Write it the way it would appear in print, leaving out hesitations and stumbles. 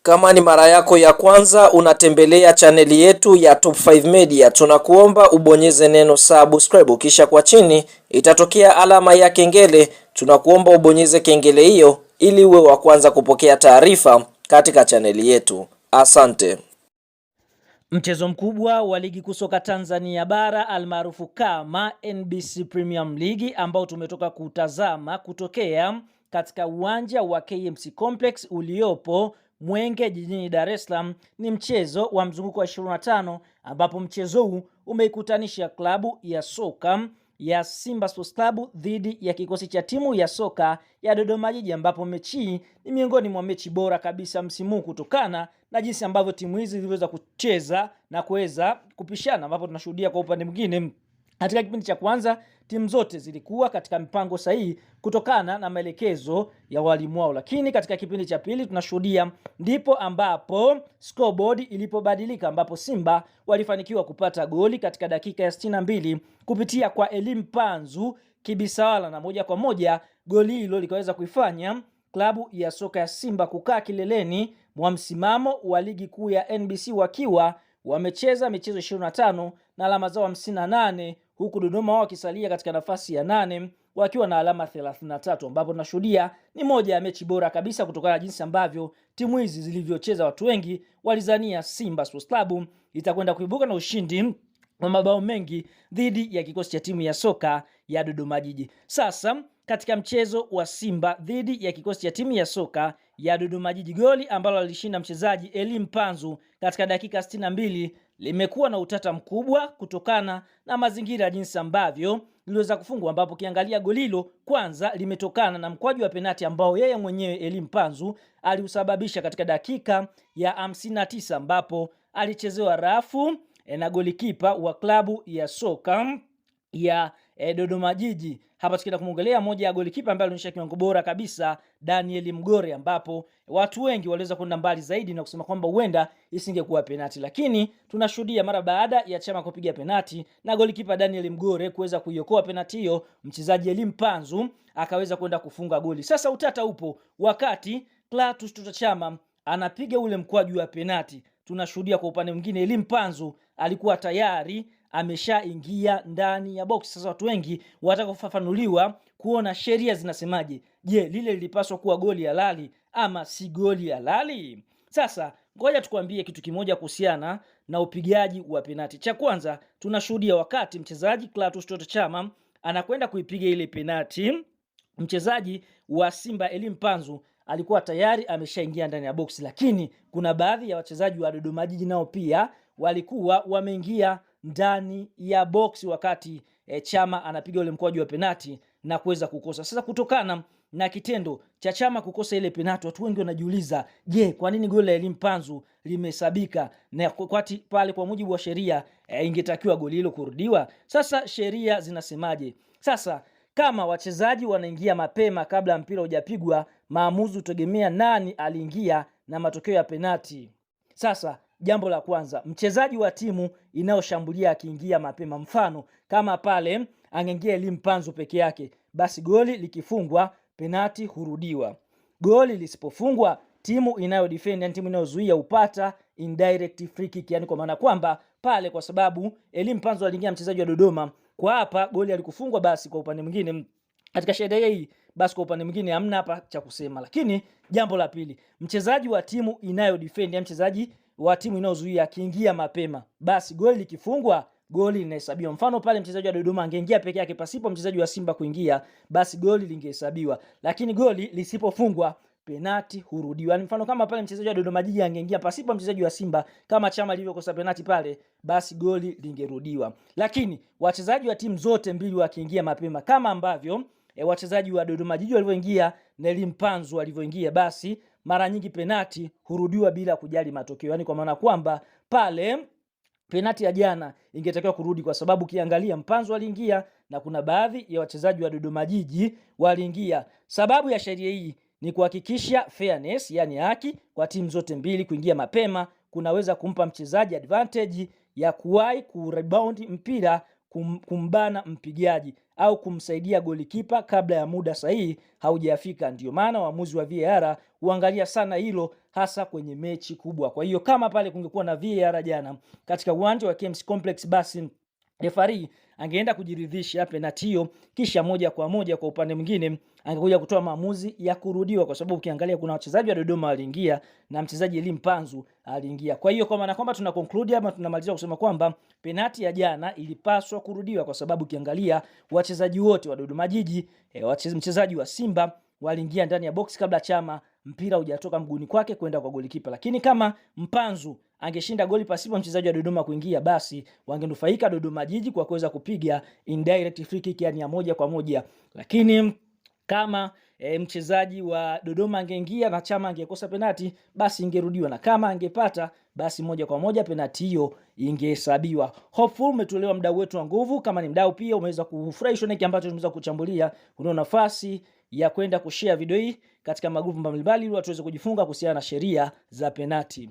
Kama ni mara yako ya kwanza unatembelea chaneli yetu ya Top 5 Media, tunakuomba ubonyeze neno subscribe, kisha kwa chini itatokea alama ya kengele. Tunakuomba ubonyeze kengele hiyo ili uwe wa kwanza kupokea taarifa katika chaneli yetu. Asante. Mchezo mkubwa wa ligi kuu soka Tanzania bara almaarufu kama NBC Premium League ambao tumetoka kutazama kutokea katika uwanja wa KMC Complex uliopo Mwenge jijini Dar es Salaam ni mchezo wa mzunguko wa 25 ambapo mchezo huu umeikutanisha klabu ya soka ya Simba Sports Club dhidi ya kikosi cha timu ya soka ya Dodoma Jiji, ambapo mechi ni miongoni mwa mechi bora kabisa msimu kutokana na jinsi ambavyo timu hizi ziliweza kucheza na kuweza kupishana, ambapo tunashuhudia kwa upande mwingine katika kipindi cha kwanza timu zote zilikuwa katika mipango sahihi kutokana na maelekezo ya walimu wao, lakini katika kipindi cha pili tunashuhudia ndipo ambapo scoreboard ilipobadilika, ambapo Simba walifanikiwa kupata goli katika dakika ya 62 kupitia kwa Elim Panzu Kibisawala, na moja kwa moja goli hilo likaweza kuifanya klabu ya soka ya Simba kukaa kileleni mwa msimamo wa ligi kuu ya NBC wakiwa wamecheza michezo 25 na alama zao 58, huku Dodoma wao wakisalia katika nafasi ya 8 wakiwa na alama 33, ambapo tunashuhudia ni moja ya mechi bora kabisa kutokana na jinsi ambavyo timu hizi zilivyocheza. Watu wengi walizania Simba Sports Club itakwenda kuibuka na ushindi wa mabao mengi dhidi ya kikosi cha timu ya soka ya Dodoma Jiji. Sasa katika mchezo wa Simba dhidi ya kikosi cha timu ya soka ya Dodoma Jiji, goli ambalo alishinda mchezaji Elim Panzu katika dakika 62 limekuwa na utata mkubwa kutokana na mazingira jinsi ambavyo liliweza kufungwa, ambapo kiangalia goli hilo kwanza limetokana na mkwaju wa penati ambao yeye mwenyewe Elim Panzu aliusababisha katika dakika ya 59, ambapo alichezewa rafu na golikipa wa klabu ya soka ya Dodoma Jiji. Hapa tukienda kumwangalia moja ya golikipa ambaye alionyesha kiwango bora kabisa, Daniel Mgore, ambapo watu wengi waliweza kwenda mbali zaidi na kusema kwamba huenda isingekuwa penati, lakini tunashuhudia mara baada ya Chama kupiga penati na golikipa Daniel Mgore kuweza kuiokoa penati hiyo, mchezaji Elim Panzu akaweza kwenda kufunga goli. Sasa utata upo wakati Clatous Chama anapiga ule mkwaju wa penati, tunashuhudia kwa upande mwingine Elim Panzu alikuwa tayari ameshaingia ndani ya box. Sasa watu wengi wataka kufafanuliwa kuona sheria zinasemaje. Je, lile lilipaswa kuwa goli halali ama si goli halali? Sasa ngoja tukwambie kitu kimoja kuhusiana na upigaji wa penati. Cha kwanza, tunashuhudia wakati mchezaji Clatous Chama anakwenda kuipiga ile penati, mchezaji wa Simba Elim Panzu alikuwa tayari ameshaingia ndani ya box, lakini kuna baadhi ya wachezaji wa Dodoma Jiji nao pia walikuwa wameingia ndani ya box wakati Chama anapiga ule mkwaju wa penati na kuweza kukosa. Sasa kutokana na kitendo cha Chama kukosa ile penati, watu wengi wanajiuliza, je, kwa nini goli la Elim Panzu limesabika? Na kwati pale kwa mujibu wa sheria ingetakiwa goli hilo kurudiwa. Sasa sheria zinasemaje? Sasa kama wachezaji wanaingia mapema kabla mpira hujapigwa, maamuzi utegemea nani aliingia na matokeo ya penati. Sasa jambo la kwanza, mchezaji wa timu inayoshambulia akiingia mapema, mfano kama pale angeingia Elim Panzu peke yake, basi goli likifungwa penati hurudiwa. Goli lisipofungwa timu inayodefend, yani timu inayozuia, upata indirect free kick, yani kwa maana kwamba pale kwa sababu Elim Panzu aliingia mchezaji wa Dodoma, kwa hapa goli alikufungwa, basi kwa upande mwingine katika sheria hii, basi kwa upande mwingine hamna hapa cha kusema. Lakini jambo la pili, mchezaji wa timu inayodefend, yani mchezaji wa timu inayozuia akiingia mapema, basi goli likifungwa goli linahesabiwa. Mfano pale mchezaji wa Dodoma angeingia peke yake pasipo mchezaji wa Simba kuingia, basi goli lingehesabiwa, lakini goli lisipofungwa penati hurudiwa. Yani mfano kama pale mchezaji wa Dodoma Jiji angeingia pasipo mchezaji wa Simba kama Chama alivyokosa penati pale, basi goli lingerudiwa. Lakini wachezaji wa timu zote mbili wakiingia mapema kama ambavyo wachezaji wa Dodoma Jiji walivyoingia na Elim Panzu walivyoingia, basi mara nyingi penati hurudiwa bila kujali matokeo. Yani kwa maana kwamba pale penati ya jana ingetakiwa kurudi, kwa sababu kiangalia Mpanzu aliingia na kuna baadhi ya wachezaji wa Dodoma Jiji waliingia. Sababu ya sheria hii ni kuhakikisha fairness, yani haki kwa timu zote mbili. Kuingia mapema kunaweza kumpa mchezaji advantage ya kuwahi kurebound mpira kumbana mpigaji, au kumsaidia golikipa kabla ya muda sahihi haujafika. Ndio maana waamuzi wa VAR huangalia sana hilo, hasa kwenye mechi kubwa. Kwa hiyo kama pale kungekuwa na VAR jana katika uwanja wa KMC Complex, basi refari angeenda kujiridhisha penalti hiyo, kisha moja kwa moja kwa upande mwingine angekuja kutoa maamuzi ya kurudiwa, kwa sababu ukiangalia kuna wachezaji wa Dodoma waliingia na mchezaji Elie Mpanzu aliingia. Kwa hiyo kwa maana kwamba tuna conclude ama tunamalizia kusema kwamba penalti ya jana ilipaswa kurudiwa, kwa sababu ukiangalia wachezaji wote wa Dodoma Jiji, mchezaji wa Simba waliingia ndani ya box kabla Chama mpira hujatoka mguuni kwake kwenda kwa golikipa. Lakini kama Mpanzu angeshinda goli pasipo mchezaji wa Dodoma kuingia, basi wangenufaika Dodoma Jiji kwa kuweza kupiga indirect free kick, yani ya moja kwa moja. Lakini kama mchezaji wa Dodoma angeingia na Chama angekosa penalti, basi ingerudiwa, na kama angepata basi moja kwa moja penalti hiyo ingehesabiwa. Hopeful umetolewa mdau wetu wa nguvu. Kama ni mdau pia umeweza kufurahishwa na hiki ambacho tumeweza kuchambulia, una nafasi ya kwenda kushare video hii katika magrupu mbalimbali ili watu waweze kujifunza kuhusiana na sheria za penalti.